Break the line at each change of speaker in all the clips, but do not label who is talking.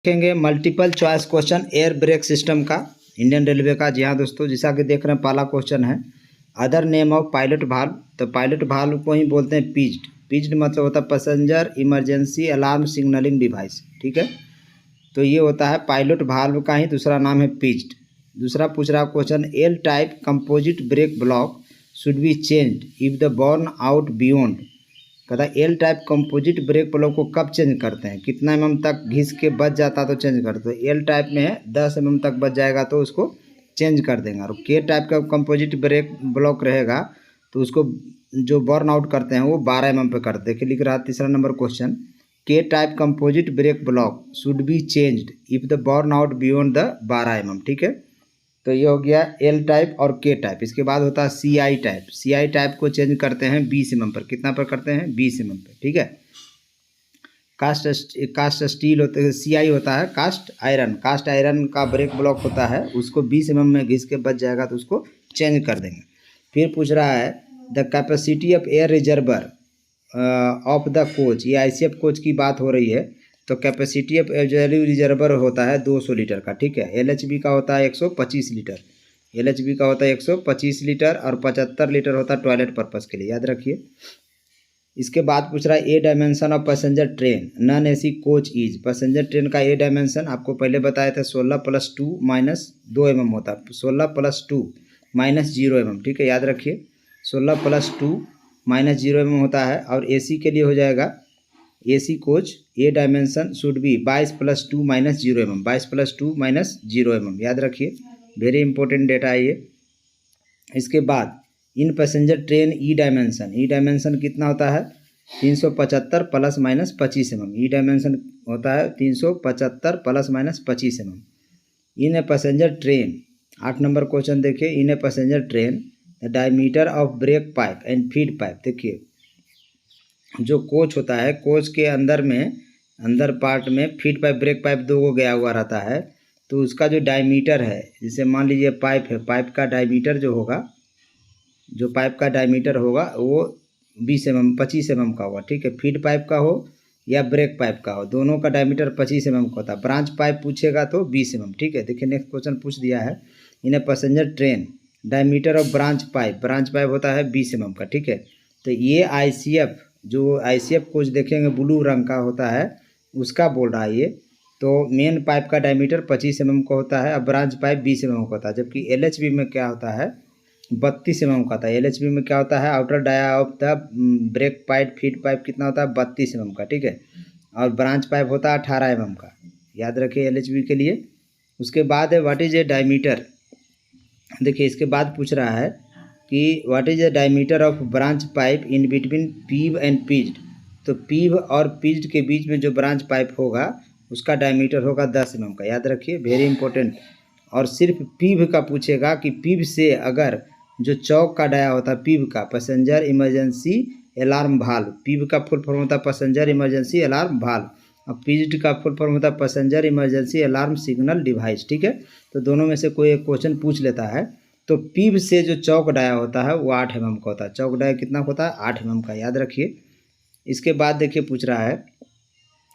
देखेंगे multiple choice question air brake system का Indian railway का। जी हाँ दोस्तों, जैसा कि देख रहे हैं पहला क्वेश्चन है other name of pilot valve. तो पायलट भाल्व को ही बोलते हैं पिज्ड। पिज्ड मतलब होता है passenger emergency alarm signalling device. ठीक है, तो ये होता है पायलट भाल्व का ही दूसरा नाम है पिज्ड। दूसरा पूछ रहा question L type composite brake block should be changed if the burn out beyond. कहता है L type composite brake block को कब चेंज करते हैं, कितना mm तक घिस के बच जाता तो चेंज करते हैं। एल टाइप में है 10 mm तक बच जाएगा तो उसको चेंज कर देंगे। और के टाइप का कंपोजिट ब्रेक ब्लॉक रहेगा तो उसको जो बर्न आउट करते हैं वो 12 mm पे करते हैं। देखिए लिख रहा है तीसरा number question K type composite brake block should be changed if the burn out beyond the 12 mm। ठीक है, तो ये हो गया एल टाइप और के टाइप। इसके बाद होता है C I type. C I type को चेंज करते हैं 20 mm पर। कितना पर करते हैं? 20 mm पे। ठीक है, कास्ट स्टील होता है, सी आई होता है कास्ट आयरन। कास्ट आयरन का ब्रेक ब्लॉक होता है, उसको 20 mm में घिस के बच जाएगा तो उसको चेंज कर देंगे। फिर पूछ रहा है the capacity of air reservoir of the coach. ये ICF कोच की बात हो रही है। तो कैपेसिटी ऑफ एयर रिजर्वर होता है 200 लीटर का। ठीक है, LHB का होता है 125 लीटर। LHB का होता है 125 लीटर और 75 लीटर होता है टॉयलेट पर्पज़ के लिए, याद रखिए। इसके बाद पूछ रहा है A dimension of passenger train non AC coach is. Passenger train का ए डायमेंशन आपको पहले बताया था 16+2 - 2 mm होता है। 16+2 - 0 mm। ठीक है, याद रखिए 16+2 - 0 mm होता है। और AC के लिए हो जाएगा AC coach A dimension should be 22+2 - 0 mm। 22+2 - 0 mm, याद रखिए, वेरी इंपॉर्टेंट डेटा है ये। इसके बाद इन पैसेंजर ट्रेन ई डायमेंशन कितना होता है? 375 ± 25 mm। ई डायमेंशन होता है 375 ± 25 mm। In a passenger train 8 number question देखिए। In a passenger train the diameter of brake pipe and feed pipe. देखिए जो कोच होता है, कोच के अंदर पार्ट में फीड पाइप ब्रेक पाइप 2 को गया हुआ रहता है। तो उसका जो डायमीटर है, जैसे मान लीजिए पाइप है, पाइप का डायमीटर जो होगा, जो पाइप का डायमीटर होगा वो 20 mm 25 mm का होगा। ठीक है, फीड पाइप का हो या ब्रेक पाइप का हो, दोनों का डायमीटर 25 mm का होता है। ब्रांच पाइप पूछेगा तो 20 mm। ठीक है, देखिए नेक्स्ट क्वेश्चन पूछ दिया है in a passenger train diameter of branch pipe होता है 20 mm का। ठीक है, तो ये ICF जो ICF कोच देखेंगे ब्लू रंग का होता है उसका बोल रहा है ये। तो मेन पाइप का डायमीटर 25 mm का होता है और ब्रांच पाइप 20 mm का होता है। जबकि LHB में क्या होता है? 32 mm का था। LHB में क्या होता है? Outer dia of the brake pipe feed pipe कितना होता है? 32 mm का। ठीक है, और ब्रांच पाइप होता है 18 mm का, याद रखिए LHB के लिए। उसके बाद है व्हाट इज ए डायमीटर। देखिए इसके बाद पूछ रहा है कि what is the diameter of branch pipe in between पीव एंड पिज्ड। तो पीव और पिज्ड के बीच में जो ब्रांच पाइप होगा उसका डायमीटर होगा 10 mm का, याद रखिए, वेरी इंपॉर्टेंट। और सिर्फ पीव का पूछेगा कि पीव से अगर जो चौक का डाया होता है पीव का, पैसेंजर इमरजेंसी अलार्म भाल्व। पीव का फुल फॉर्म होता है पैसेंजर इमरजेंसी अलार्म भाल्व और पिज्ड का फुल फॉर्म होता है passenger emergency alarm signal device. ठीक है, तो दोनों में से कोई एक क्वेश्चन पूछ लेता है। तो पीव से जो चौक डाया होता है वो 8 mm का होता है। चौक डाया कितना होता है? 8 mm का, याद रखिए। इसके बाद देखिए पूछ रहा है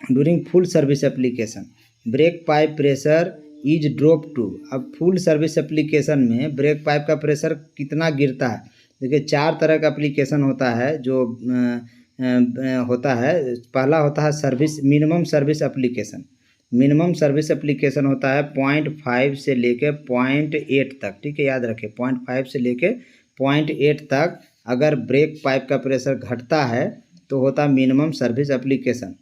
during full service application brake pipe pressure is drop to. अब फुल सर्विस एप्लीकेशन में ब्रेक पाइप का प्रेशर कितना गिरता है? देखिए 4 तरह का एप्लीकेशन होता है जो होता है। पहला होता है service minimum service application. Minimum service application होता है 0.5 से लेके 0.8 तक। ठीक है, याद रखें 0.5 से लेके 0.8 तक अगर ब्रेक पाइप का प्रेशर घटता है तो होता है मिनिमम सर्विस एप्लीकेशन।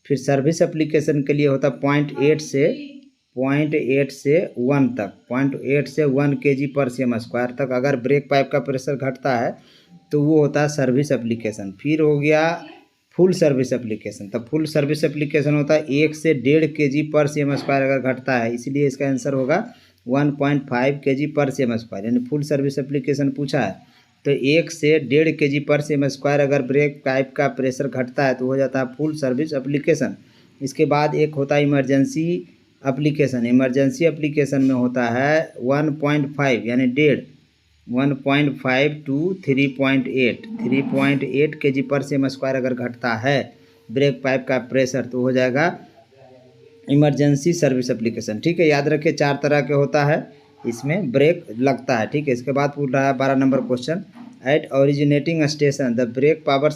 फिर सर्विस एप्लीकेशन के लिए होता है 0.8 से 1 तक, 0.8 से 1 kg/cm² तक अगर ब्रेक पाइप का प्रेशर घटता है तो वो होता है सर्विस एप्लीकेशन। फिर हो गया फुल सर्विस एप्लीकेशन। तो फुल सर्विस एप्लीकेशन होता है 1 से 1.5 kg/cm² अगर घटता है, इसलिए इसका आंसर होगा 1.5 kg/cm²। यानी फुल सर्विस एप्लीकेशन पूछा है तो 1 से 1.5 kg/cm² अगर ब्रेक पाइप का प्रेशर घटता है तो हो जाता है फुल सर्विस एप्लीकेशन। इसके बाद एक होता है इमरजेंसी एप्लीकेशन। इमरजेंसी एप्लीकेशन में होता है 1.5 यानी 1.5 to 3.8 kg/cm² अगर घटता है ब्रेक पाइप का प्रेशर तो हो जाएगा इमरजेंसी सर्विस एप्लीकेशन, ठीक है। याद रखिए 4 तरह के होता है, इसमें ब्रेक लगता है, ठीक है। इसके बाद पूछ रहा है 12 number question, at originating station the brake power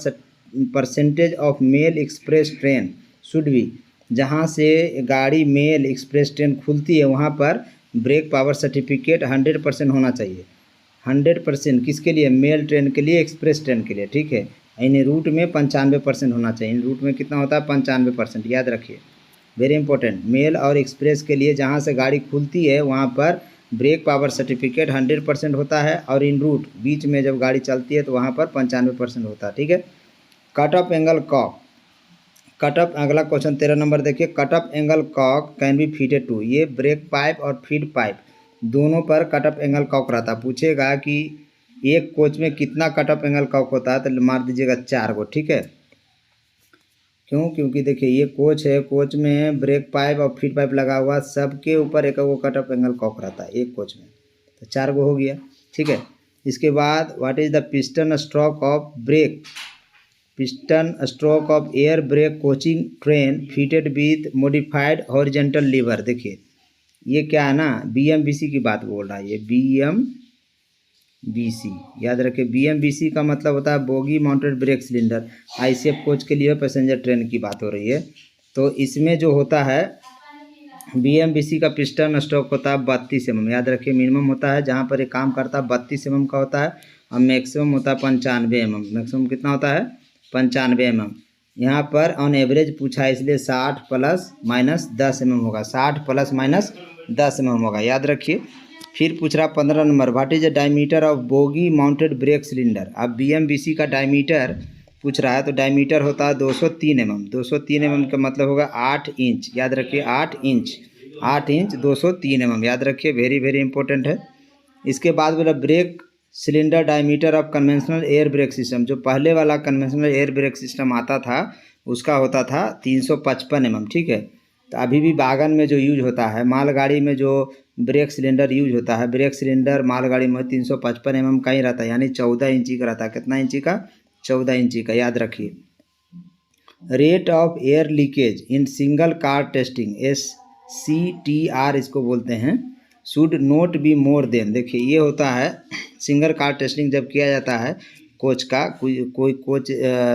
percentage of mail express train should be. जहाँ से गाड़ी मेल एक्सप्रेस ट्रेन खुलती है वहाँ पर ब्रेक पावर सर्टिफिकेट 100% होना चाहिए। 100% किसके लिए? मेल ट्रेन के लिए, एक्सप्रेस ट्रेन के लिए, ठीक है। इन रूट में 95% होना चाहिए। इन रूट में कितना होता है? 95%, याद रखिए, वेरी इंपॉर्टेंट। मेल और एक्सप्रेस के लिए जहाँ से गाड़ी खुलती है वहाँ पर ब्रेक पावर सर्टिफिकेट 100% होता है, और इन रूट बीच में जब गाड़ी चलती है तो वहाँ पर 95% होता है, ठीक है। Cut off angle cock, cut off, अगला क्वेश्चन 13 नंबर देखिए, cut off angle cock can be fitted to. ये ब्रेक पाइप और फीड पाइप दोनों पर कट ऑफ एंगल कॉक रहता है। पूछेगा कि एक कोच में कितना कट ऑफ एंगल कॉक होता है, तो मार दीजिएगा 4 को, ठीक है। क्यों? क्योंकि देखिए ये कोच है, कोच में ब्रेक पाइप और फीड पाइप लगा हुआ, सबके ऊपर एक वो कट ऑफ एंगल कॉक रहता है एक कोच में, तो 4 को हो गया, ठीक है। इसके बाद what is the piston stroke of brake, piston stroke of air brake coaching train fitted with modified horizontal lever. देखिए ये क्या है ना, BMBC की बात बोल रहा है ये, BMBC, याद रखिए। BMBC का मतलब होता है bogie mounted brake cylinder. ICF coach के लिए पैसेंजर ट्रेन की बात हो रही है। तो इसमें जो होता है BMBC का पिस्टन स्ट्रोक होता है 32 mm, याद रखिए। मिनिमम होता है जहाँ पर ये काम करता है 32 mm का होता है, और मैक्सिमम होता है 95 mm। मैक्सिमम कितना होता है? 95 mm। यहाँ पर ऑन एवरेज पूछा है इसलिए 60 ± 10 mm होगा, 60 ± 10 mm होगा, याद रखिए। फिर पूछ रहा 15 number, what is the diameter of bogie mounted brake cylinder. अब BMBC का डायमीटर पूछ रहा है, तो डायमीटर होता है 203 mm। 203 mm का मतलब होगा 8 इंच, याद रखिए 8 इंच, 8 इंच 203 mm, याद रखिए, वेरी वेरी इंपॉर्टेंट है। इसके बाद बोला brake cylinder diameter of conventional air brake system, जो पहले वाला कन्वेंशनल एयर ब्रेक सिस्टम आता था उसका होता था 355 mm, ठीक है। तो अभी भी वागन में जो यूज होता है, मालगाड़ी में जो ब्रेक सिलेंडर यूज होता है, ब्रेक सिलेंडर मालगाड़ी में 355 mm का ही रहता है, यानी 14 इंची का रहता है। कितना इंची का? 14 इंची का, याद रखिए। Rate of air leakage in single car testing, SCTR इसको बोलते हैं, should note be more than. देखिए ये होता है सिंगल कार टेस्टिंग जब किया जाता है कोच का, कोई कोच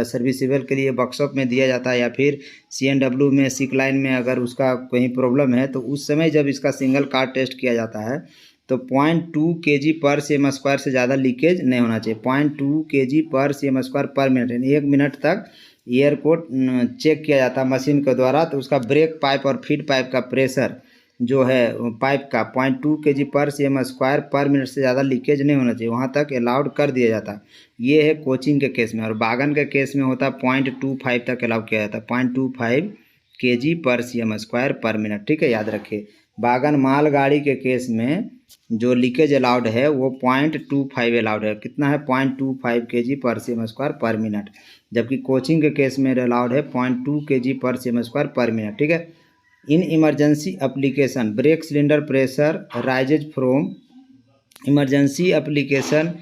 सर्विसेबल के लिए वर्कशॉप में दिया जाता है, या फिर CNW में सिक लाइन में अगर उसका कोई प्रॉब्लम है, तो उस समय जब इसका सिंगल कार टेस्ट किया जाता है तो 0.2 kg/cm² से ज़्यादा लीकेज नहीं होना चाहिए। 0.2 kg/cm² पर मिनट, यानी 1 मिनट तक एयर को चेक किया जाता है मशीन के द्वारा, तो उसका ब्रेक पाइप और फीड पाइप का प्रेशर जो है पाइप का 0.2 kg/cm² पर मिनट से ज़्यादा लीकेज नहीं होना चाहिए, वहाँ तक अलाउड कर दिया जाता है। ये है कोचिंग के केस में, और वागन के केस में होता है 0.25 तक अलाउ किया जाता है, 0.25 kg/cm² पर मिनट, ठीक है, याद रखिए। वागन मालगाड़ी के केस में जो लीकेज अलाउड है वो 0.25 अलाउड है। कितना है? 0.25 kg/cm² पर मिनट, जबकि कोचिंग के केस में अलाउड है 0.2 kg/cm² पर मिनट, ठीक है। In emergency application brake cylinder pressure rises from, emergency application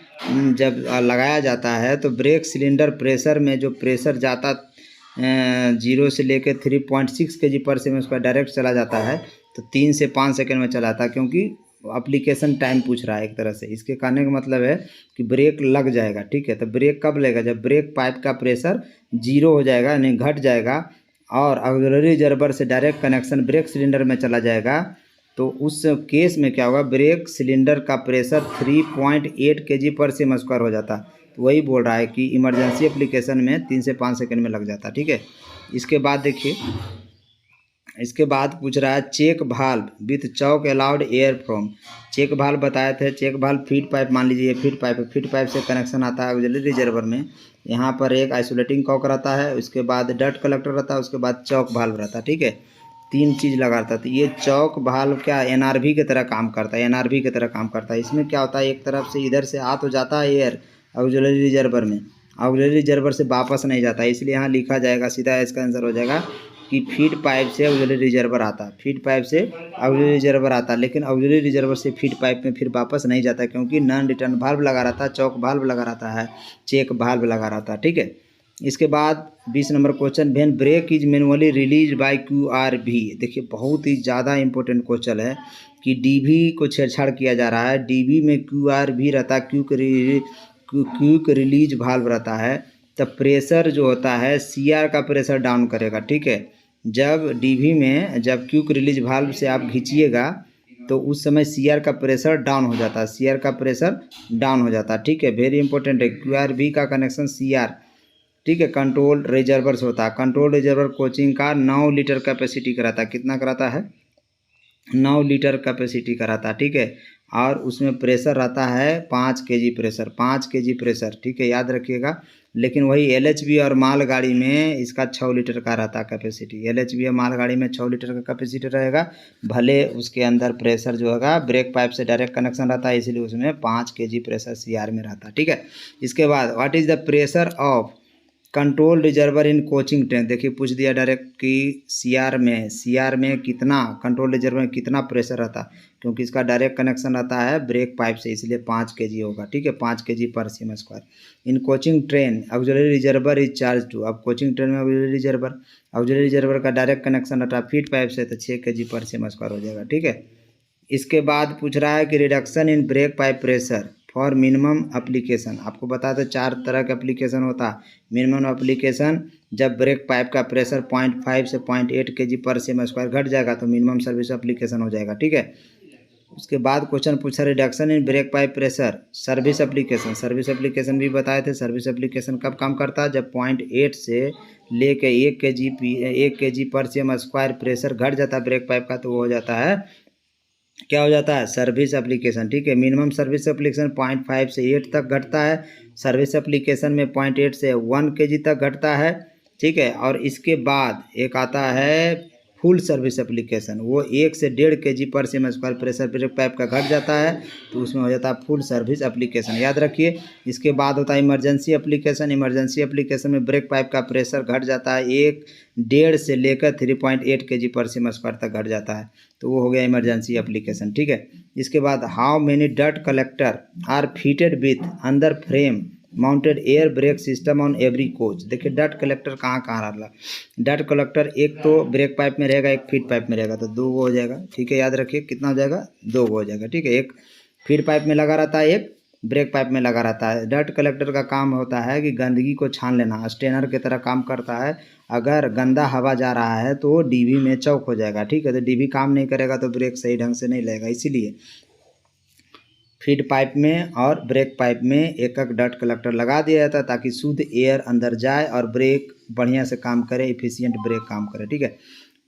जब लगाया जाता है तो ब्रेक सिलेंडर प्रेशर में जो प्रेशर जाता 0 से लेकर 3.6 kg/cm² डायरेक्ट चला जाता है, तो 3 से 5 सेकंड में चला जाता है, क्योंकि एप्लीकेशन टाइम पूछ रहा है एक तरह से। इसके कहने का मतलब है कि ब्रेक लग जाएगा, ठीक है। तो ब्रेक कब लगेगा? जब ब्रेक पाइप का प्रेशर 0 हो जाएगा, यानी घट जाएगा, और ऑक्सिलरी रिजर्वर से डायरेक्ट कनेक्शन ब्रेक सिलेंडर में चला जाएगा, तो उस केस में क्या होगा? ब्रेक सिलेंडर का प्रेशर 3.8 kg/cm² हो जाता। तो वही बोल रहा है कि इमरजेंसी एप्लीकेशन में 3 से 5 सेकंड में लग जाता, ठीक है। इसके बाद देखिए, इसके बाद पूछ रहा है check valve with choke allowed air from. Check valve बताए थे, चेक भाल्व फीड पाइप, मान लीजिए फीड पाइप से कनेक्शन आता है ऑक्सिलरी रिजर्वर में। यहाँ पर एक आइसोलेटिंग कॉक रहता है, उसके बाद डट कलेक्टर रहता है, उसके बाद चौक भाल्व रहता है, ठीक है। 3 चीज़ लगाता है। तो ये चौक भाल्व क्या NRV की तरह काम करता है, NRV की तरह काम करता है। इसमें क्या होता है, एक तरफ से इधर से आ तो जाता है एयर ऑक्सिलरी रिजर्वर में, ऑक्सिलरी रिजर्वर से वापस नहीं जाता, इसलिए यहाँ लिखा जाएगा, सीधा इसका आंसर हो जाएगा कि फीड पाइप से ऑक्सिलरी रिजर्वर आता है, फीड पाइप से ऑक्सिलरी रिजर्वर आता है, लेकिन ऑक्सिलरी रिजर्वर से फीड पाइप में फिर वापस नहीं जाता, क्योंकि नॉन रिटर्न भाल्व लगा रहता है, चौक भाल्व लगा रहता है, चेक भाल्व लगा रहता है, ठीक है। इसके बाद 20 number question, when brake is manually release by QRV। देखिए बहुत ही ज़्यादा इंपॉर्टेंट क्वेश्चन है कि DV को छेड़छाड़ किया जा रहा है। DV में QRV रहता है, क्विक रिलीज वाल्व रहता है। तब प्रेशर जो होता है CR का प्रेशर डाउन करेगा, ठीक है। जब DV में जब क्विक रिलीज वाल्व से आप खींचिएगा तो उस समय CR का प्रेशर डाउन हो जाता है, CR का प्रेशर डाउन हो जाता है, ठीक है। वेरी इंपॉर्टेंट है, QRV का कनेक्शन CR, ठीक है। कंट्रोल रिजर्वर्स होता है, कंट्रोल रिजर्वर कोचिंग का 9 लीटर कैपेसिटी कराता है। कितना कराता है? 9 लीटर कैपेसिटी कराता है, ठीक है। और उसमें प्रेशर रहता है 5 kg प्रेशर, 5 kg प्रेशर, ठीक है, याद रखिएगा। लेकिन वही LHB और मालगाड़ी में इसका 6 लीटर का रहता है कैपेसिटी। LHB और मालगाड़ी में 6 लीटर का कैपेसिटी रहेगा, भले उसके अंदर प्रेशर जो होगा ब्रेक पाइप से डायरेक्ट कनेक्शन रहता है, इसलिए उसमें 5 kg प्रेशर CR में रहता है, ठीक है। इसके बाद what is the pressure of control reservoir in coaching tank. देखिए पूछ दिया डायरेक्ट कि CR में कितना, कंट्रोल रिजर्वर में कितना प्रेशर रहता, क्योंकि इसका डायरेक्ट कनेक्शन रहता है ब्रेक पाइप से, इसलिए 5 kg होगा, ठीक है, 5 kg पर cm²। In coaching train auxiliary reservoir is charge to. अब कोचिंग ट्रेन में ऑक्सिलरी रिजर्वर का डायरेक्ट कनेक्शन रहता है फीड पाइप से, तो 6 kg पर cm² हो जाएगा, ठीक है। इसके बाद पूछ रहा है कि reduction in brake pipe pressure for minimum application. आपको बता दें 4 तरह का एप्लीकेशन होता है। मिनिमम एप्लीकेशन, जब ब्रेक पाइप का प्रेशर 0.5 से 0.8 kg पर cm² घट जाएगा तो मिनिमम सर्विस एप्लीकेशन हो जाएगा, ठीक है। उसके बाद क्वेश्चन पूछा reduction in brake pipe pressure service application. Service application भी बताए थे। सर्विस एप्लीकेशन कब काम करता है? जब 0.8 से लेके 1 kg पर cm² प्रेशर घट जाता है ब्रेक पाइप का, तो वो हो जाता है, क्या हो जाता है? सर्विस एप्लीकेशन, ठीक है। मिनिमम सर्विस एप्लीकेशन 0.5 से 8 तक घटता है। सर्विस एप्लीकेशन में 0.8 से 1 kg तक घटता है, ठीक है। और इसके बाद एक आता है फुल सर्विस एप्लीकेशन, वो 1 से 1.5 kg पर cm² प्रेशर ब्रेक पाइप का घट जाता है, तो उसमें हो जाता है फुल सर्विस एप्लीकेशन, याद रखिए। इसके बाद होता है इमरजेंसी एप्लीकेशन। इमरजेंसी एप्लीकेशन में ब्रेक पाइप का प्रेशर घट जाता है 1.5 से लेकर 3.8 kg पर cm² तक घट जाता है, तो वो हो गया इमरजेंसी एप्लीकेशन, ठीक है। इसके बाद how many dirt collector are fitted with अंदर frame mounted air brake system on every coach. देखिए डर्ट कलेक्टर कहाँ कहाँ रहा। डर्ट कलेक्टर एक तो ब्रेक पाइप में रहेगा, एक फीड पाइप में रहेगा, तो 2 हो जाएगा, ठीक है, याद रखिए। कितना हो जाएगा? 2 हो जाएगा, ठीक है। एक फीड पाइप में लगा रहता है, एक ब्रेक पाइप में लगा रहता है। डर्ट कलेक्टर का काम होता है कि गंदगी को छान लेना, स्टेनर की तरह काम करता है। अगर गंदा हवा जा रहा है तो DV में चौक हो जाएगा, ठीक है। तो DV काम नहीं करेगा तो ब्रेक सही ढंग से नहीं लगेगा, इसीलिए फीड पाइप में और ब्रेक पाइप में एक एक डर्ट कलेक्टर लगा दिया जाता है, ताकि शुद्ध एयर अंदर जाए और ब्रेक बढ़िया से काम करे, इफिशियंट ब्रेक काम करे, ठीक है।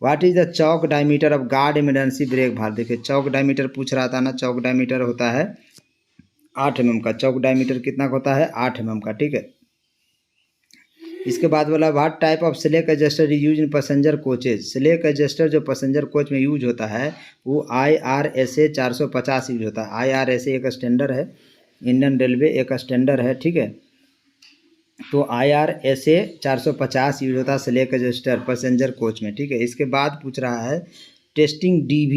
What is the Chowk diameter of guard emergency brake valve. देखिए चौक डायमीटर पूछ रहा था ना, चौक डायमीटर होता है 8 mm का। चौक डायमीटर कितना का होता है? 8 mm का, ठीक है। इसके बाद बोला what type of slack adjuster is use in passenger coaches. Slack adjuster जो पैसेंजर कोच में यूज होता है वो IRSA 450 यूज होता है। IRSA एक स्टैंडर्ड है, इंडियन रेलवे एक स्टैंडर्ड है, ठीक है। तो IRSA 450 यूज होता है स्लेक एडजस्टर पैसेंजर कोच में, ठीक है। इसके बाद पूछ रहा है टेस्टिंग DV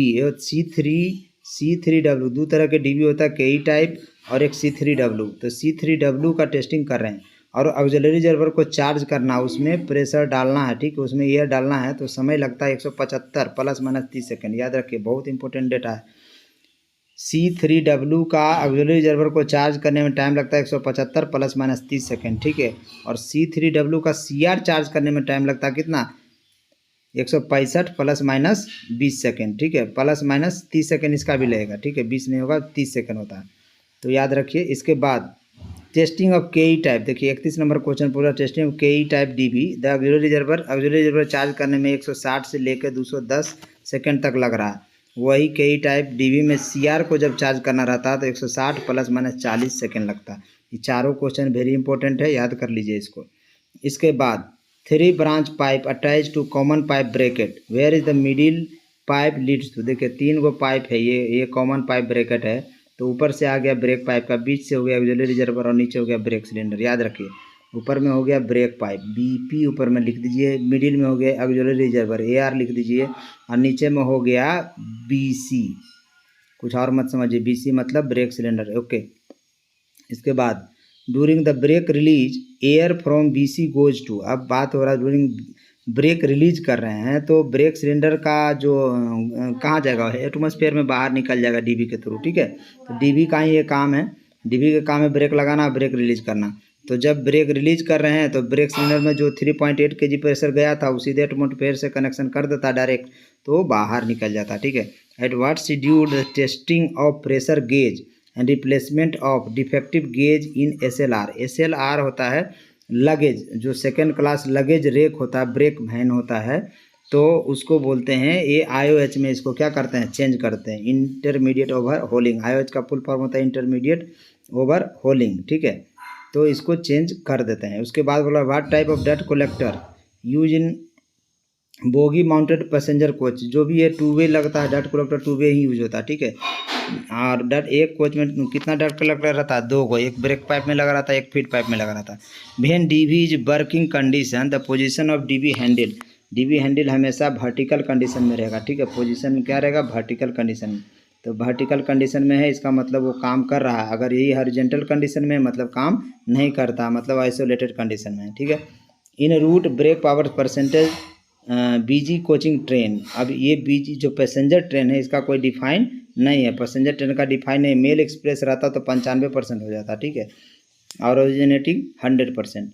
C3W। 2 तरह के DV होता है, KE टाइप और एक C3W। तो C3W का टेस्टिंग कर रहे हैं और ऑक्सिलरी रिजर्वर को चार्ज करना, उसमें प्रेशर डालना है, ठीक है, उसमें एयर डालना है, तो समय लगता है 175 ± 30 सेकेंड, याद रखिए, बहुत इंपॉर्टेंट डेटा है। C3W का ऑक्सिलरी रिजर्वर को चार्ज करने में टाइम लगता है 175 ± 30 सेकेंड, ठीक है। और C3W का CR चार्ज करने में टाइम लगता है कितना? 165 ± 20 सेकेंड, ठीक है, ±30 सेकेंड इसका भी लगेगा, ठीक है, 20 नहीं होगा, 30 सेकेंड होता है, तो याद रखिए। इसके बाद टेस्टिंग ऑफ KE टाइप। देखिए 31 नंबर क्वेश्चन पूरा testing of KE type DV। The auxiliary reservoir charge करने में 160 से लेकर 210 सेकेंड तक लग रहा है। वही KE टाइप DV में CR को जब चार्ज करना रहता है तो 160 ± 40 सेकेंड लगता है। ये चारों क्वेश्चन वेरी इंपॉर्टेंट है, याद कर लीजिए इसको। इसके बाद 3 branch pipe attach to common pipe bracket, where is the middle pipe leads to. देखिए 3 गो पाइप है, ये कॉमन पाइप ब्रैकेट है, तो ऊपर से आ गया ब्रेक पाइप का, बीच से हो गया ऑक्सिलरी रिजर्वर और नीचे हो गया ब्रेक सिलेंडर, याद रखिए। ऊपर में हो गया ब्रेक पाइप BP, ऊपर में लिख दीजिए, मिडिल में हो गया ऑक्सिलरी रिजर्वर AR लिख दीजिए, और नीचे में हो गया BC। कुछ और मत समझिए, BC मतलब ब्रेक सिलेंडर, ओके। इसके बाद during the brake release air from BC goes to, अब बात हो रहा है ड्यूरिंग ब्रेक रिलीज कर रहे हैं तो ब्रेक सिलेंडर का जो कहाँ जाएगा, एटमॉस्फेयर में बाहर निकल जाएगा DB के थ्रू, ठीक है। तो DB का ही ये काम है, DB का काम है ब्रेक लगाना, ब्रेक रिलीज करना। तो जब ब्रेक रिलीज कर रहे हैं तो ब्रेक सिलेंडर में जो 3.8 kg प्रेशर गया था वो सीधे एटमॉस्फेयर से कनेक्शन कर देता डायरेक्ट, तो वो बाहर निकल जाता, ठीक है। At what schedule the testing of pressure gauge and replacement of defective gauge in SLR। SLR होता है लगेज, जो सेकेंड क्लास लगेज रेक होता है, ब्रेक वैन होता है, तो उसको बोलते हैं, ये IOH में इसको क्या करते हैं, चेंज करते हैं, इंटरमीडिएट ओवर होलिंग। IOH का फुल फॉर्म होता है इंटरमीडिएट ओवर होलिंग, ठीक है। तो इसको चेंज कर देते हैं। उसके बाद बोला what type of dust collector use in bogie mounted passenger coach, जो भी ये 2 वे लगता है डस्ट कलेक्टर 2 वे ही यूज होता है, ठीक है। और डट एक कोच में कितना डट कलेक्टर रहता है, 2 को, एक ब्रेक पाइप में लगा रहता है, एक फीड पाइप में लगा रहता है। When DB is working condition the position of DB handle, DB handle हमेशा वर्टिकल कंडीशन में रहेगा, ठीक है। पोजीशन क्या रहेगा, वर्टिकल कंडीशन में। तो वर्टिकल कंडीशन में है, इसका मतलब वो काम कर रहा है। अगर यही हॉरिजॉन्टल कंडीशन में मतलब काम नहीं करता, मतलब आइसोलेटेड कंडीशन में, ठीक है। In route brake power percentage BG coaching train, अब ये BG जो पैसेंजर ट्रेन है इसका कोई डिफाइन नहीं है, पैसेंजर ट्रेन का डिफाइन नहीं। मेल एक्सप्रेस रहता तो 95% हो जाता, ठीक है, और originating 100%।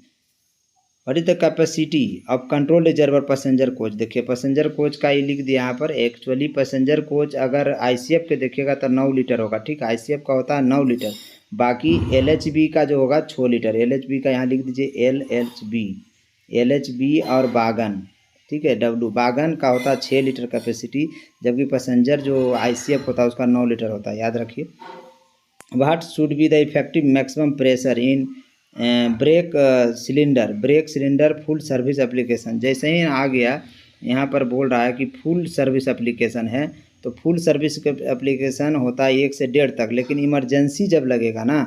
What is the capacity of control reservoir passenger coach, देखिए पैसेंजर कोच का ये लिख दिया यहाँ पर। एक्चुअली पैसेंजर कोच अगर ICF के देखिएगा तो 9 लीटर होगा, ठीक है, ICF का होता है 9 लीटर। बाकी LHB का जो होगा 6 लीटर, LHB का यहाँ लिख दीजिए LHB और बागन, ठीक है, W बागन का होता है 6 लीटर कैपेसिटी, जबकि पैसेंजर जो ICF होता है उसका 9 लीटर होता है, याद रखिए। What should be the effective maximum pressure in brake cylinder, brake cylinder full service application. जैसे ही आ गया यहाँ पर बोल रहा है कि फुल सर्विस एप्लीकेशन है, तो फुल सर्विस एप्लीकेशन होता है 1 से 1.5 तक, लेकिन इमरजेंसी जब लगेगा ना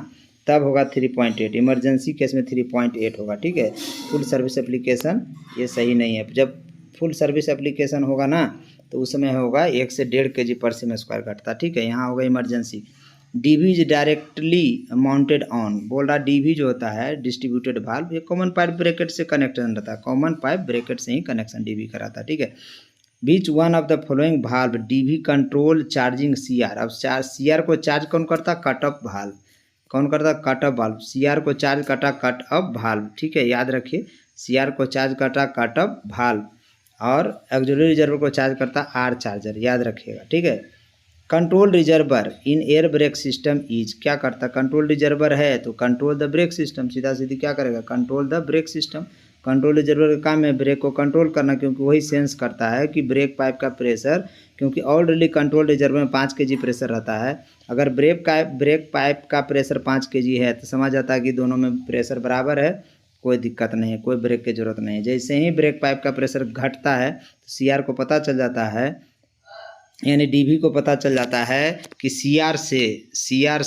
तब होगा 3.8, इमरजेंसी केस में 3.8 होगा, ठीक है। फुल सर्विस एप्लीकेशन ये सही नहीं है। जब फुल सर्विस एप्लीकेशन होगा ना तो उस समय होगा 1 से 1.5 kg पर सेमी-स्क्वायर घटता, ठीक है। यहाँ होगा emergency. DB is directly mounted on, बोल रहा DB जो होता है डिस्ट्रीब्यूटेड वाल्व, ये कॉमन पाइप ब्रैकेट से कनेक्शन रहता है, कॉमन पाइप ब्रैकेट से ही कनेक्शन DB का रहता है, ठीक है। Which one of the following valve DB control charging CR, अब CR को चार्ज कौन करता, कट ऑफ वाल्व, कौन करता, कट ऑफ वाल्व। CR को चार्ज करता कट ऑफ वाल्व, ठीक है, याद रखिए। CR को चार्ज करता कट ऑफ वाल्व, और ऑक्सिलरी रिजर्वर को चार्ज करता R चार्जर, याद रखिएगा, ठीक है। Control reservoir in air brake system is, क्या करता, कंट्रोल रिजर्वर है तो कंट्रोल द ब्रेक सिस्टम, सीधा सीधी क्या करेगा, control the brake system. Control reservoir का काम है ब्रेक को कंट्रोल करना, क्योंकि वही सेंस करता है कि ब्रेक पाइप का प्रेशर, क्योंकि ऑलरेडी कंट्रोल रिजर्वर में 5 kg प्रेशर रहता है। अगर ब्रेक पाइप का प्रेशर 5 kg है तो समझ आता है कि दोनों में प्रेशर बराबर है, कोई दिक्कत नहीं है, कोई ब्रेक की ज़रूरत नहीं है। जैसे ही ब्रेक पाइप का प्रेशर घटता है तो CR को पता चल जाता है, यानी DB को पता चल जाता है कि CR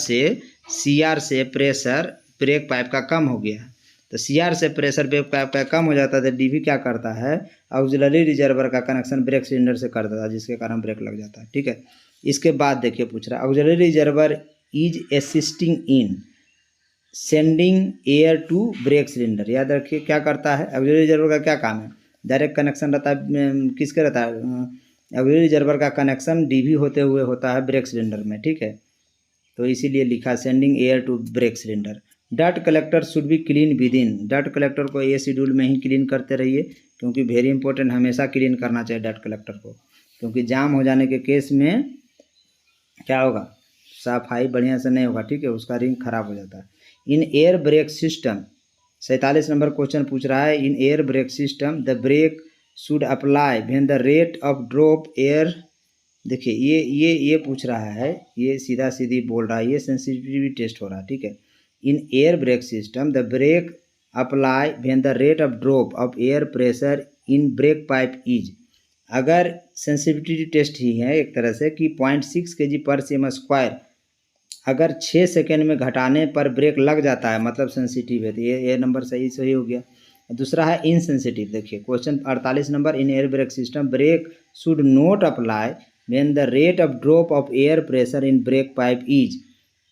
से प्रेशर ब्रेक पाइप का कम हो गया। तो CR से प्रेशर ब्रेक पाइप का कम हो जाता है तो DB क्या करता है, ऑक्सिलरी रिजर्वर का कनेक्शन ब्रेक सिलेंडर से कर देता है, जिसके कारण ब्रेक लग जाता है, ठीक है। इसके बाद देखिए पूछ रहा है auxiliary reservoir is assisting in sending air to brake cylinder, याद रखिए क्या करता है, ऑक्सिलरी रिजर्वर का क्या काम है, डायरेक्ट कनेक्शन रहता है, किसके रहता है, ऑक्सिलरी रिजर्वर का कनेक्शन DB होते हुए होता है ब्रेक सिलेंडर में, ठीक है। तो इसीलिए लिखा sending air to brake cylinder. डट collector should be clean within, डट कलेक्टर को ये शेड्यूल में ही क्लीन करते रहिए, क्योंकि वेरी इंपॉर्टेंट, हमेशा क्लीन करना चाहिए डट कलेक्टर को, क्योंकि जाम हो जाने के केस में क्या होगा, सफाई बढ़िया से नहीं होगा, ठीक है, उसका रिंग खराब हो जाता है। In air brake system 47 number question पूछ रहा है, in air brake system the brake should apply when the rate of drop air, देखिए ये पूछ रहा है, ये सीधा सीधी बोल रहा है, ये सेंसिटिविटी टेस्ट हो रहा है, ठीक है। In air brake system the break apply when the rate of drop of air pressure in brake pipe is, अगर सेंसिटिविटी टेस्ट ही है एक तरह से कि 0.6 kg पर सेमी-स्क्वायर अगर 6 सेकेंड में घटाने पर ब्रेक लग जाता है, मतलब सेंसिटिव है, तो ये नंबर सही हो गया। दूसरा है इनसेंसिटिव, देखिए question 48 number, in air brake system brake should not apply when the rate of drop of air pressure in brake pipe is,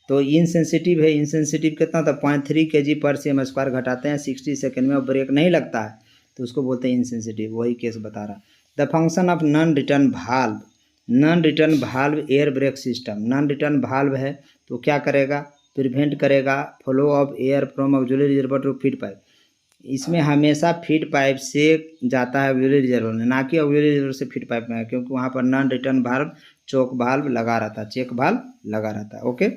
तो इनसेंसिटिव है, इनसेंसिटिव कितना था 0.3 kg/cm² घटाते हैं 60 सेकेंड में और ब्रेक नहीं लगता है तो उसको बोलते हैं इनसेंसिटिव, वही केस बता रहा। The function of non return valve, non return valve air brake system, non return valve है तो क्या करेगा, प्रिवेंट करेगा flow of air from auxiliary reservoir to feed pipe. इसमें हमेशा फीड पाइप से जाता है ऑक्सिलरी रिजर्वर में, ना कि ऑक्सिलरी रिजर्वर से फीड पाइप में, क्योंकि वहाँ पर non return valve choke valve लगा रहता है, चेक भाल्व लगा रहता है। Okay,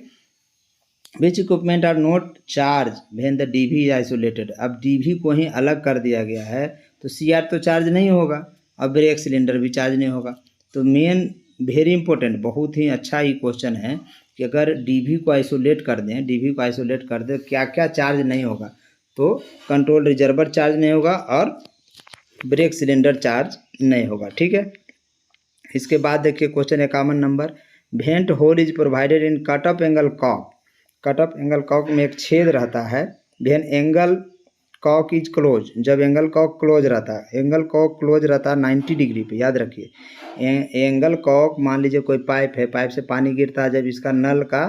which equipment are not charge when the DV is isolated. अब डीवी को ही अलग कर दिया गया है तो सीआर तो चार्ज नहीं होगा और ब्रेक सिलेंडर भी चार्ज नहीं होगा। तो मेन वेरी इंपॉर्टेंट, बहुत ही अच्छा ही क्वेश्चन है कि अगर डीवी को आइसोलेट कर दें, डीवी को आइसोलेट कर दें क्या क्या चार्ज नहीं होगा, तो कंट्रोल रिजर्वर चार्ज नहीं होगा और ब्रेक सिलेंडर चार्ज नहीं होगा। ठीक है, इसके बाद देखिए question 51 number, vent hole is provided in cut off angle cock. Cut off angle cock में एक छेद रहता है, when angle cock is close, जब एंगल कॉक क्लोज रहता है, एंगल कॉक क्लोज रहता है 90 डिग्री पे, याद रखिए। एंगल कॉक, मान लीजिए कोई पाइप है, पाइप से पानी गिरता है, जब इसका नल का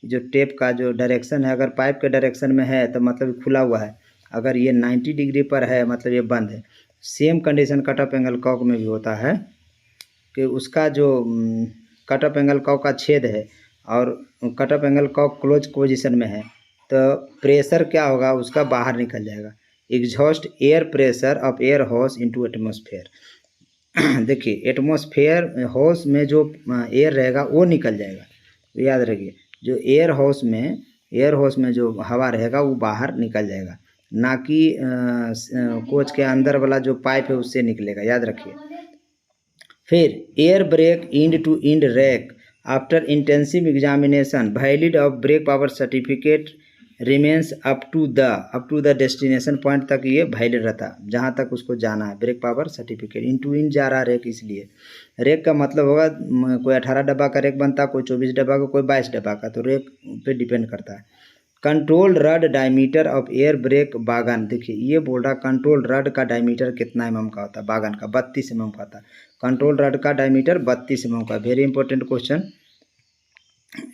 जो टेप का जो डायरेक्शन है अगर पाइप के डायरेक्शन में है तो मतलब खुला हुआ है, अगर ये 90 डिग्री पर है मतलब ये बंद है। Same condition cut off angle cock में भी होता है कि उसका जो कट ऑफ एंगल कॉक का छेद है और cut off angle cock close position में है तो प्रेशर क्या होगा, उसका बाहर निकल जाएगा। Exhaust air pressure of air होस इनटू एटमॉस्फेयर। देखिए एटमॉस्फेयर होस में जो एयर रहेगा वो निकल जाएगा, तो याद रखिए जो एयर होस में जो हवा रहेगा वो बाहर निकल जाएगा, ना कि कोच के अंदर वाला जो पाइप है उससे निकलेगा, याद रखिए। फिर air brake end to end rake after intensive examination valid of brake power certificate remains up to the destination point तक ये वैलिड रहता, जहाँ तक उसको जाना है। Brake power certificate in to इन जा रहा रैक, इसलिए रैक का मतलब होगा कोई 18 डब्बा का रैक बनता, कोई 24 डब्बा का, कोई 22 डब्बा का, तो रैक पे डिपेंड करता है। Control rod diameter of air brake wagon, देखिए ये बोल रहा कंट्रोल रड का डायमीटर कितना mm का होता है, बागन का 32 mm का होता है। कंट्रोल रड का डायमीटर 32 mm का, वेरी इंपॉर्टेंट क्वेश्चन।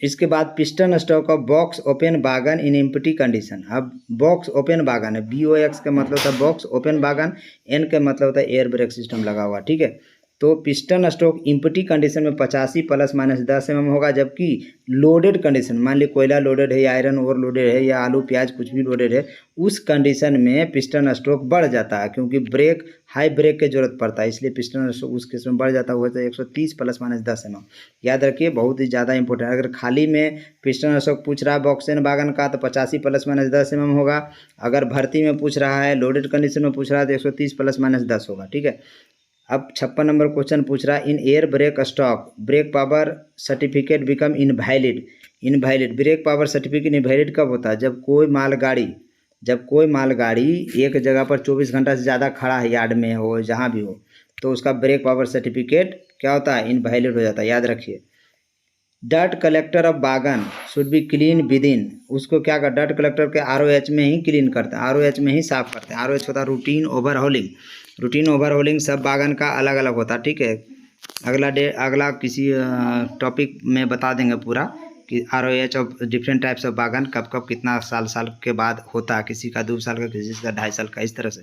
इसके बाद piston stroke of box open wagon in empty condition. अब बॉक्स ओपन बागन है, BOX का मतलब होता है बॉक्स ओपन बागन, N का मतलब होता है एयर ब्रेक सिस्टम लगा हुआ। ठीक है, तो पिस्टन स्टॉक इम्पटी कंडीशन में 85 ± 10 mm होगा, जबकि लोडेड कंडीशन, मान ली कोयला लोडेड है या आयरन ओवर लोडेड है या आलू प्याज कुछ भी लोडेड है, उस कंडीशन में पिस्टन स्ट्रोक बढ़ जाता है, क्योंकि ब्रेक हाई ब्रेक की जरूरत पड़ता है, इसलिए पिस्टन स्ट्रोक उस केस में बढ़ जाता है, वो तो 130 ± 10 mm। याद रखिए बहुत ही ज़्यादा इंपॉर्टेंट। अगर खाली में पिस्टन स्ट्रोक पूछ रहा है बॉक्सन बागन का तो 85 ± 10 mm होगा, अगर भर्ती में पूछ रहा है लोडेड कंडीशन में पूछ रहा है तो 130 ± 10 होगा। ठीक है, अब 56 नंबर क्वेश्चन पूछ रहा है in air brake stock brake power certificate become invalid. Brake power certificate invalid कब होता है, जब कोई मालगाड़ी एक जगह पर 24 घंटा से ज़्यादा खड़ा है, यार्ड में हो जहाँ भी हो, तो उसका ब्रेक पावर सर्टिफिकेट क्या होता है, इनवैलिड हो जाता है, याद रखिए। Dirt collector of wagon should be clean within, उसको क्या कर डर्ट कलेक्टर के ROH में ही क्लीन करते हैं, ROH में ही साफ करते हैं। ROH होता है रूटीन ओवरहोलिंग सब बागन का अलग अलग होता है। ठीक है, अगला किसी टॉपिक में बता देंगे पूरा कि ROH of different types of wagon कब कब कितना साल के बाद होता है, किसी का 2 साल का, किसी का 2.5 साल का, इस तरह से।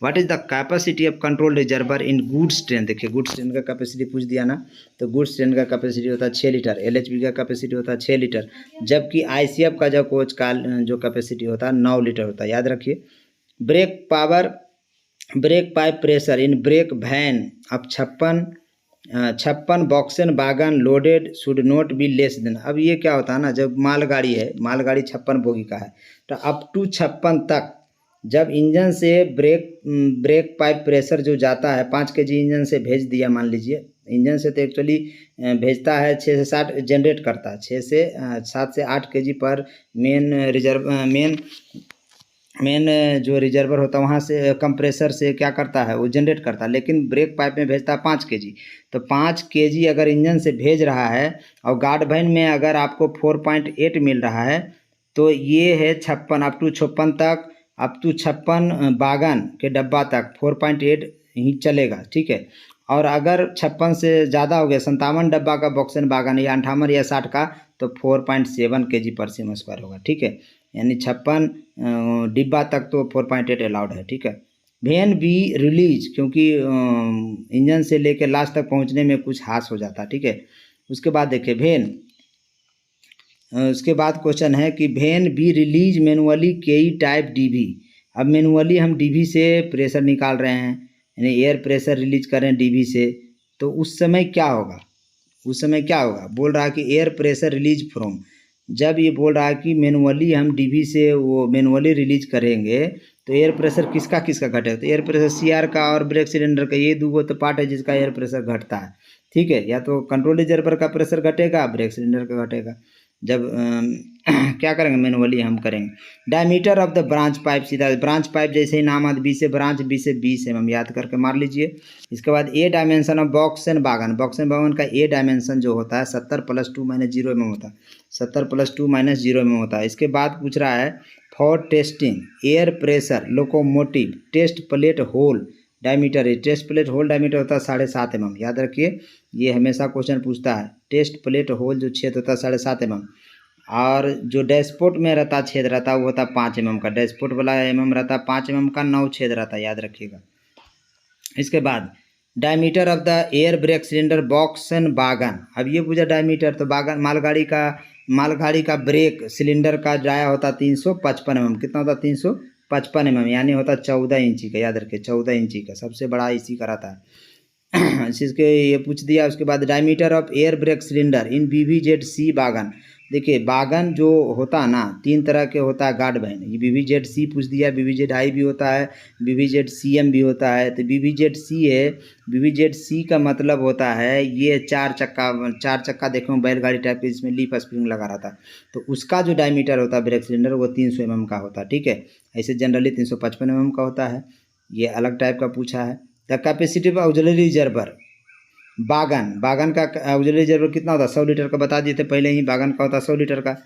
What is the capacity of control reservoir in goods train, देखिए गुड्स ट्रेन का कैपेसिटी पूछ दिया ना, तो गुड्स ट्रेन का कैपेसिटी होता है 6 लीटर, LHB का कैपेसिटी होता है 6 लीटर, जबकि ICF का जो कोच का जो कैपेसिटी होता है 9 लीटर होता है, याद रखिए। Brake pipe pressure in brake van अब 56 BOXN wagon loaded should not be less than. अब ये क्या होता है ना, जब मालगाड़ी 56 बोगी का है तो अप टू 56 तक जब इंजन से ब्रेक पाइप प्रेशर जो जाता है 5 kg इंजन से भेज दिया, मान लीजिए इंजन से तो एक्चुअली भेजता है 6 से 7 जनरेट करता है, 7 से 8 kg पर मेन जो रिजर्वर होता है वहाँ से कंप्रेसर से क्या करता है वो जनरेट करता है, लेकिन ब्रेक पाइप में भेजता है 5 kg। तो 5 kg अगर इंजन से भेज रहा है और गार्ड वैन में अगर आपको 4.8 मिल रहा है तो ये है 56 अप टू 56 बागन के डब्बा तक 4.8 ही चलेगा। ठीक है, और अगर 56 से ज़्यादा हो गया, 57 डब्बा का बॉक्सन वागन या 58 या 60 का, तो 4.7 kg पर सीएम स्क्वायर होगा। ठीक है, यानी 56 डिब्बा तक तो 4.8 अलाउड है। ठीक है। व्हेन बी रिलीज, क्योंकि इंजन से लेकर लास्ट तक पहुंचने में कुछ हास हो जाता है। ठीक है। उसके बाद देखिए व्हेन, उसके बाद क्वेश्चन है कि व्हेन बी रिलीज मैनुअली केई टाइप डीवी। अब मैनुअली हम डीवी से प्रेशर निकाल रहे हैं, यानी एयर प्रेशर रिलीज कर रहे हैं डीवी से, तो उस समय क्या होगा? उस समय क्या होगा? बोल रहा है कि एयर प्रेशर रिलीज फ्रॉम। जब ये बोल रहा है कि मैनुअली हम डीवी से वो मैनुअली रिलीज करेंगे, तो एयर प्रेशर किसका किसका घटेगा? तो एयर प्रेशर सीआर का और ब्रेक सिलेंडर का, ये दो तो पार्ट है जिसका एयर प्रेशर घटता है। ठीक है, या तो कंट्रोल रिजर्वर का प्रेशर घटेगा, ब्रेक सिलेंडर का घटेगा। जब क्या करेंगे? मैनुअली हम करेंगे। Diameter of the branch pipe, सीधा ब्रांच पाइप जैसे ही नाम आता, बी से ब्रांच, बी से 20 mm याद करके मार लीजिए। इसके बाद A dimension of BOXN wagon, BOXN wagon का ए डायमेंशन जो होता है 70 + 2 - 0 mm होता है, 70 + 2 - 0 mm होता है। इसके बाद पूछ रहा है for testing air pressure locomotive test plate hole diameter, test plate hole diameter होता है 7.5 mm। याद रखिए, ये हमेशा क्वेश्चन पूछता है। टेस्ट प्लेट होल जो छेद होता है 7.5 mm, और जो डैशपोर्ट में रहता छेद रहता है वो होता है 5 mm का। डैशपोर्ट वाला रहता है 5 mm का, 9 छेद रहता है, याद रखिएगा। इसके बाद diameter of the air brake cylinder BOXN wagon. अब ये पूछा डायमीटर, तो वागन मालगाड़ी का ब्रेक सिलेंडर का डाया होता 355 mm। कितना होता? 355 mm, यानी होता 14 इंची का। याद रखिए 14 इंची का, सबसे बड़ा इसी का रहता है। इसके ये पूछ दिया। उसके बाद diameter of air brake cylinder in BVZ-C wagon. देखिए वागन जो होता है ना, 3 तरह के होता है गार्ड वैन। ये BVZ-C पूछ दिया, BVZ-I भी होता है, BVZ-CM भी होता है। तो BVZ-C है, BVZ-C का मतलब होता है ये 4 चक्का देखो बैलगाड़ी टाइप के, जिसमें लीफ स्प्रिंग लगा रहता है। तो उसका जो डायमीटर होता है ब्रेक सिलेंडर वो 300 mm का होता है। ठीक है, ऐसे जनरली 355 mm का होता है। ये अलग टाइप का पूछा है। The capacity of auxiliary reservoir wagon का ऑक्सिलरी रिजर्वर कितना होता है? 100 लीटर का बता दिए थे पहले ही, बागन का होता है 100 लीटर का।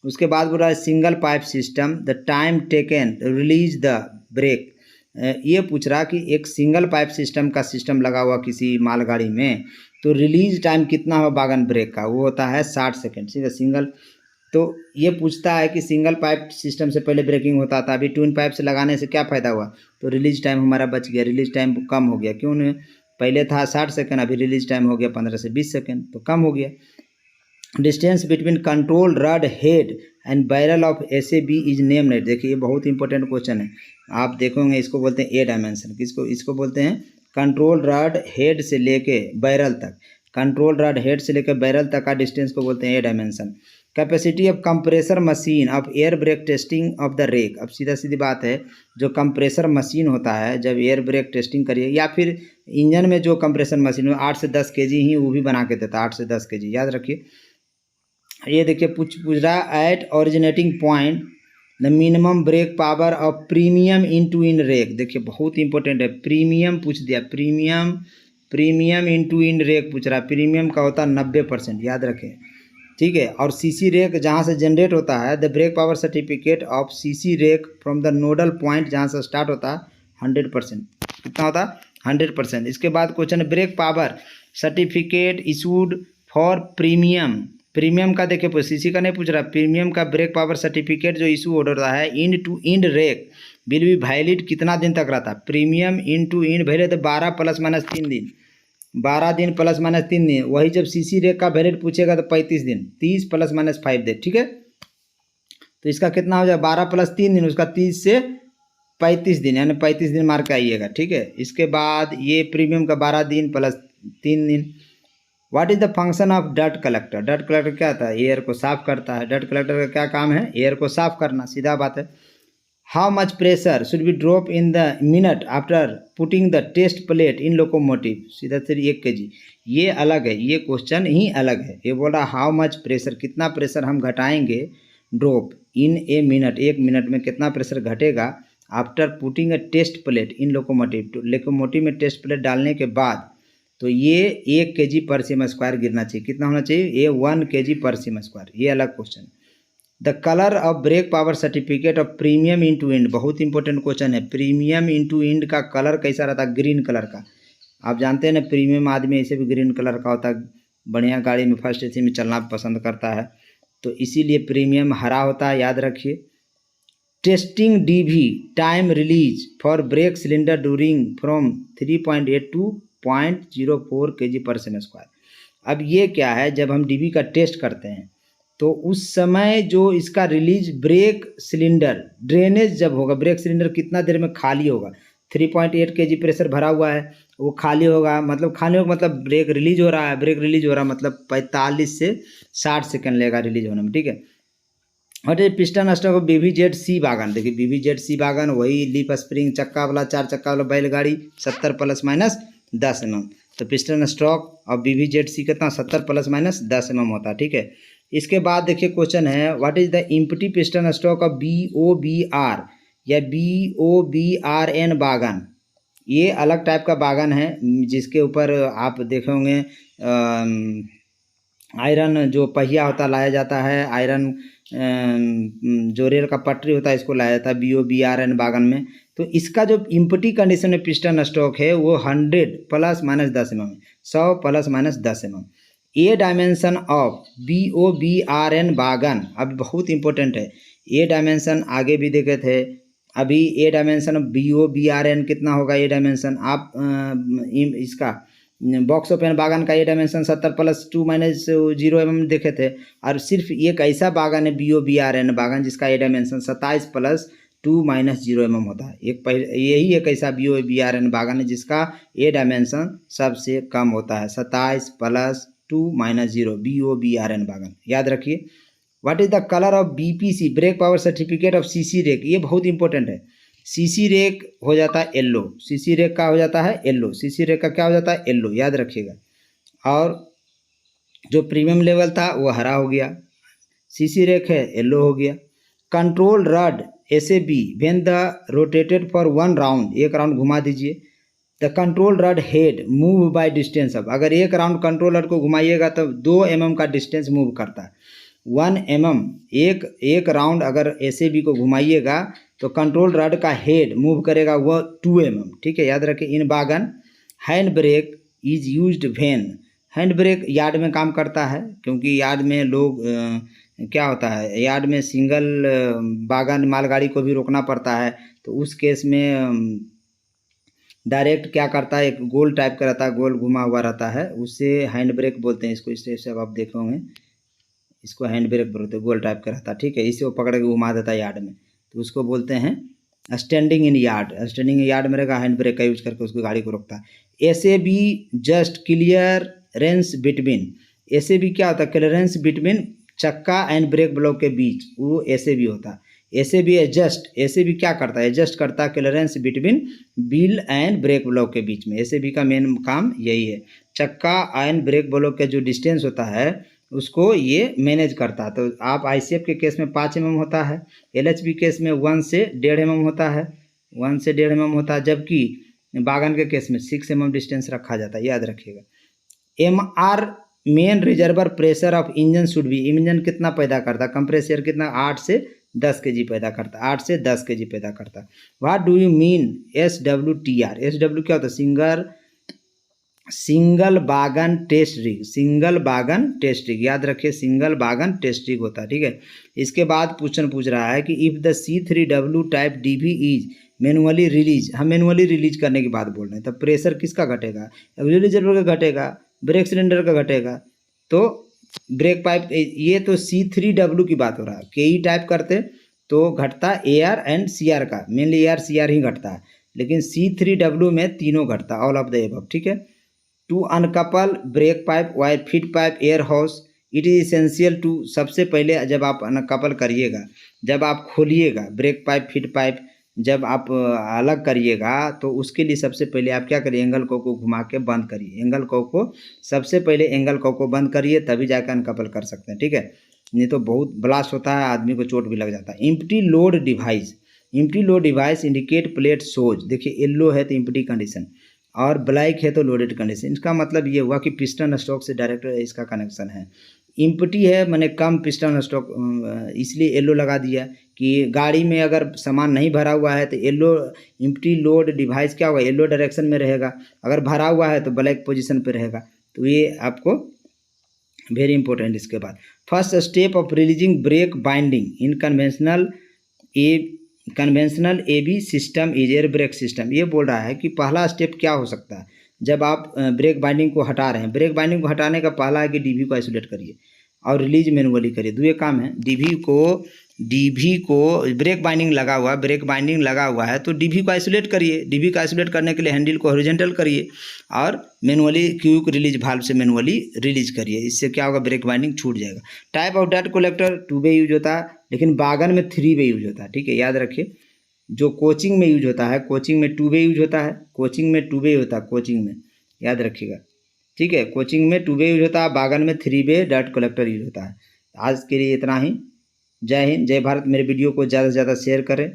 उसके बाद बोल रहा है single pipe system the time taken release the brake. ये पूछ रहा कि एक सिंगल पाइप सिस्टम का सिस्टम लगा हुआ किसी मालगाड़ी में, तो रिलीज टाइम कितना हो बागन ब्रेक का? वो होता है 60 सेकेंड। ठीक है, सिंगल। तो ये पूछता है कि सिंगल पाइप सिस्टम से पहले ब्रेकिंग होता था, अभी ट्विन पाइप से लगाने से क्या फ़ायदा हुआ? तो रिलीज टाइम हमारा बच गया, रिलीज टाइम कम हो गया। क्यों? नहीं, पहले था 60 सेकेंड, अभी रिलीज टाइम हो गया 15 से 20 सेकेंड, तो कम हो गया। Distance between control rod head and barrel of SAB is maintained. देखिए ये बहुत इंपॉर्टेंट क्वेश्चन है, आप देखोगे। इसको बोलते हैं ए डायमेंशन। इसको बोलते हैं कंट्रोल रड हेड से लेके बैरल तक। कंट्रोल रड हेड से लेकर बैरल तक का डिस्टेंस को बोलते हैं A dimension. Capacity of compressor machine of air brake testing of the rake. अब सीधा सीधी बात है, जो कंप्रेसर मशीन होता है जब एयर ब्रेक टेस्टिंग करिए, या फिर इंजन में जो कंप्रेसर मशीन हो 8 से 10 kg ही वो भी बना के देता है, 8 से 10 kg, याद रखिए। ये देखिए पूछ रहा at originating point the minimum brake power of premium end to end rake. देखिए बहुत इंपॉर्टेंट है, प्रीमियम पूछ दिया, प्रीमियम इनटू इन रेक पूछ रहा है। प्रीमियम का होता है 90%, याद रखें। ठीक है, और CC रेक जहाँ से जनरेट होता है, the brake power certificate of CC rake from the nodal point जहाँ से स्टार्ट होता है 100%। कितना होता है? 100%। इसके बाद क्वेश्चन है brake power certificate issued for premium का देखिए CC का नहीं पूछ रहा, प्रीमियम का ब्रेक पावर सर्टिफिकेट जो इशू ऑर्डर रहा है end to end rake will be valid कितना दिन तक रहता है? Premium end to end valid 12 ± 3 दिन, 12 दिन ± 3 दिन। वही जब CC रेक का वैलिड पूछेगा तो 35 दिन, 30 ± 5 दिन। ठीक है, तो इसका कितना हो जाए? 12 + 3 दिन, उसका 30 से 35 दिन, यानी 35 दिन मार के आइएगा। ठीक है, इसके बाद ये प्रीमियम का 12 दिन + 3 दिन। What is the function of dirt collector? Dirt collector क्या था? एयर को साफ करता है। डर्ट कलेक्टर का क्या काम है? एयर को साफ करना, सीधा बात है। How much pressure should be drop in the minute after putting the test plate in locomotive? सीधा सीधी 1 kg। ये अलग है, ये क्वेश्चन ही अलग है। ये बोल रहा हाउ मच प्रेशर, कितना प्रेशर हम घटाएंगे, drop in a minute, 1 minute में कितना प्रेशर घटेगा after putting a test plate in locomotive, locomotive में टेस्ट प्लेट डालने के बाद। तो ये 1 kg पर सीएम स्क्वायर गिरना चाहिए। कितना होना चाहिए? ये 1 kg पर सीएम स्क्वायर। ये अलग question. The colour of brake power certificate of premium end to end, बहुत इंपॉर्टेंट क्वेश्चन है। प्रीमियम इनटू इंड का कलर कैसा रहता है? ग्रीन कलर का। आप जानते हैं ना, प्रीमियम आदमी ऐसे भी ग्रीन कलर का होता है, बढ़िया गाड़ी में फर्स्ट एसी में चलना पसंद करता है, तो इसीलिए प्रीमियम हरा होता है, याद रखिए। Testing DV time release for brake cylinder during from 3.8 to 0.04 kg/m²। अब ये क्या है, जब हम डीवी का टेस्ट करते हैं तो उस समय जो इसका रिलीज ब्रेक सिलेंडर ड्रेनेज जब होगा, ब्रेक सिलेंडर कितना देर में खाली होगा, 3.8 kg प्रेशर भरा हुआ है, वो खाली होगा, मतलब खाली होगा मतलब ब्रेक रिलीज हो रहा है, ब्रेक रिलीज हो रहा है मतलब 45 से 60 सेकंड लगेगा रिलीज होने में, ठीक है। और ये पिस्टन स्टॉक BVZ-C वागन, देखिए BVZ-C वागन वही लीफ स्प्रिंग चक्का वाला 4 चक्का वाला बैलगाड़ी 70 ± 10 mm। तो पिस्टन स्ट्रोक और BVZ-C कितना 70 ± 10 mm होता है, ठीक है। इसके बाद देखिए क्वेश्चन है, what is the empty piston stroke of BOBR या BOBRN वागन। ये अलग टाइप का वागन है जिसके ऊपर आप देखे होंगे आयरन जो पहिया होता लाया जाता है, आयरन जो रेल का पटरी होता है इसको लाया जाता है BOBRN वागन में। तो इसका जो इम्पटी कंडीशन में पिस्टन स्ट्रोक है वो 100 ± 10 mm, 100 ± 10 mm। A dimension of BOBRN wagon, अब बहुत इंपॉर्टेंट है, ए डायमेंशन आगे भी देखे थे, अभी ए डायमेंशन ऑफ BOBRN कितना होगा, ए डायमेंशन आप इसका बॉक्स ओपन वागन का ए डायमेंशन 70 + 2 - 0 mm देखे थे। और सिर्फ एक ऐसा वागन है BOBRN वागन जिसका ए डायमेंशन 27 + 2 - 0 mm होता है। यही एक ऐसा BOBRN वागन है जिसका ए डायमेंशन सबसे कम होता है, 27 + 2 - 0 BOBRN वागन, याद रखिए। What is the colour of BPC brake power certificate of CC rake, ये बहुत इंपॉर्टेंट है। CC रेक हो जाता है येलो, CC रेक का हो जाता है येलो, CC रेक का क्या हो जाता है येलो, याद रखिएगा। और जो प्रीमियम लेवल था वो हरा हो गया, CC रेक है येलो हो गया। Control rod SAB when the rotated for 1 round, एक राउंड घुमा दीजिए। The control rod head move by distance of, अगर एक राउंड कंट्रोल रड को घुमाइएगा तो 2 mm का डिस्टेंस मूव करता है, 1 mm। एक राउंड अगर SAB को घुमाइएगा तो कंट्रोल रड का हेड मूव करेगा वो 2 mm, ठीक है, याद रखिए। In wagon hand brake is used when, hand brake yard में काम करता है क्योंकि यार्ड में लोग क्या होता है, यार्ड में सिंगल वागन मालगाड़ी को भी रोकना पड़ता है, तो उस केस में डायरेक्ट क्या करता है, एक गोल टाइप का रहता है, गोल घुमा हुआ रहता है, उससे हैंड ब्रेक बोलते हैं इसको। इस टाइप से अब आप देखे होंगे, इसको हैंड ब्रेक बोलते हैं, गोल टाइप का रहता है, ठीक है। इसे वो पकड़ के घुमा देता है यार्ड में, तो उसको बोलते हैं standing in yard. Standing in yard में रहेगा, हैंड ब्रेक का यूज करके उसको गाड़ी को रोकता है। SAB just clearance between, SAB क्या होता है, क्लियरेंस बिटवीन चक्का एंड ब्रेक ब्लॉक के बीच, वो SAB होता है। SAB एडजस्ट, SAB क्या करता है, एडजस्ट करता है clearance between wheel and brake block के बीच में। SAB का मेन काम यही है, चक्का एंड ब्रेक ब्लॉक का जो डिस्टेंस होता है उसको ये मैनेज करता है। तो आप ICF के केस में 5 mm होता है, LHB केस में 1 से 1.5 mm होता है, 1 से 1.5 mm होता है, जबकि वागन के केस में 6 mm डिस्टेंस रखा जाता है, याद रखिएगा। MR main reservoir pressure of engine should be, engine कितना पैदा करता है, कंप्रेसर कितना 8 से 10 kg पैदा करता है, 8 से 10 kg पैदा करता है। What do you mean SWTR, SW क्या होता है, single wagon test rig, single wagon test rig, याद रखिए सिंगल वागन टेस्ट रिग होता है, ठीक है। इसके बाद क्वेश्चन पूछ रहा है कि if the C3W type DV is manually release, हम मैनुअली रिलीज करने की बात बोल रहे हैं, तब प्रेशर किसका घटेगा, ऑक्सिलरी रिजर्वर का घटेगा, ब्रेक सिलेंडर का घटेगा, तो ब्रेक पाइप, ये तो C3W की बात हो रहा है। KE टाइप करते तो घटता AR एंड CR का, मेनली AR CR ही घटता है, लेकिन C3W में तीनों घटता, ऑल ऑफ द एबव, ठीक है। To uncouple brake pipe wire feed pipe air hose it is essential to, सबसे पहले जब आप अनकपल करिएगा, जब आप खोलिएगा ब्रेक पाइप फीड पाइप, जब आप अलग करिएगा तो उसके लिए सबसे पहले आप क्या करिए, एंगल को घुमा के बंद करिए, एंगल को सबसे पहले एंगल को बंद करिए, तभी जाकर अनकपल कर सकते हैं, ठीक है। नहीं तो बहुत ब्लास्ट होता है, आदमी को चोट भी लग जाता है। Empty load device, empty load device indicate plate shows, देखिए येलो है तो इम्प्टी कंडीशन और ब्लैक है तो लोडेड कंडीशन। इसका मतलब ये हुआ कि पिस्टन स्ट्रोक से डायरेक्ट इसका कनेक्शन है। इम्पटी है मैंने कम पिस्टन स्टॉक, इसलिए येलो लगा दिया कि गाड़ी में अगर सामान नहीं भरा हुआ है तो येलो इम्पटी लोड डिवाइस क्या होगा, येलो डायरेक्शन में रहेगा, अगर भरा हुआ है तो ब्लैक पोजीशन पे रहेगा। तो ये आपको वेरी इंपॉर्टेंट। इसके बाद first step of releasing brake binding in conventional AB system is air brake system. ये बोल रहा है कि पहला स्टेप क्या हो सकता है जब आप ब्रेक बाइंडिंग को हटा रहे हैं। ब्रेक बाइंडिंग को हटाने का पहला है कि डीवी को आइसोलेट करिए और रिलीज मैनुअली करिए। दो काम है, डीवी को ब्रेक बाइंडिंग लगा हुआ है तो डीवी को आइसोलेट करिए। डीवी को आइसोलेट करने के लिए हैंडल को हॉरिजॉन्टल करिए और मैनुअली क्विक रिलीज वाल्व से मैनुअली रिलीज करिए। इससे क्या होगा, ब्रेक बाइंडिंग छूट जाएगा। Type of dot collector 2 way use होता है, लेकिन बागन में 3 वे यूज होता है। ठीक है, याद रखिए। जो कोचिंग में यूज होता है, कोचिंग में 2 वे यूज होता है, कोचिंग में 2 वे होता है, कोचिंग में याद रखिएगा। ठीक है, कोचिंग में 2 वे यूज होता है, बागन में 3 वे डट कलेक्टर यूज होता है। आज के लिए इतना ही। जय हिंद, जय भारत। मेरे वीडियो को ज़्यादा से ज़्यादा शेयर करें।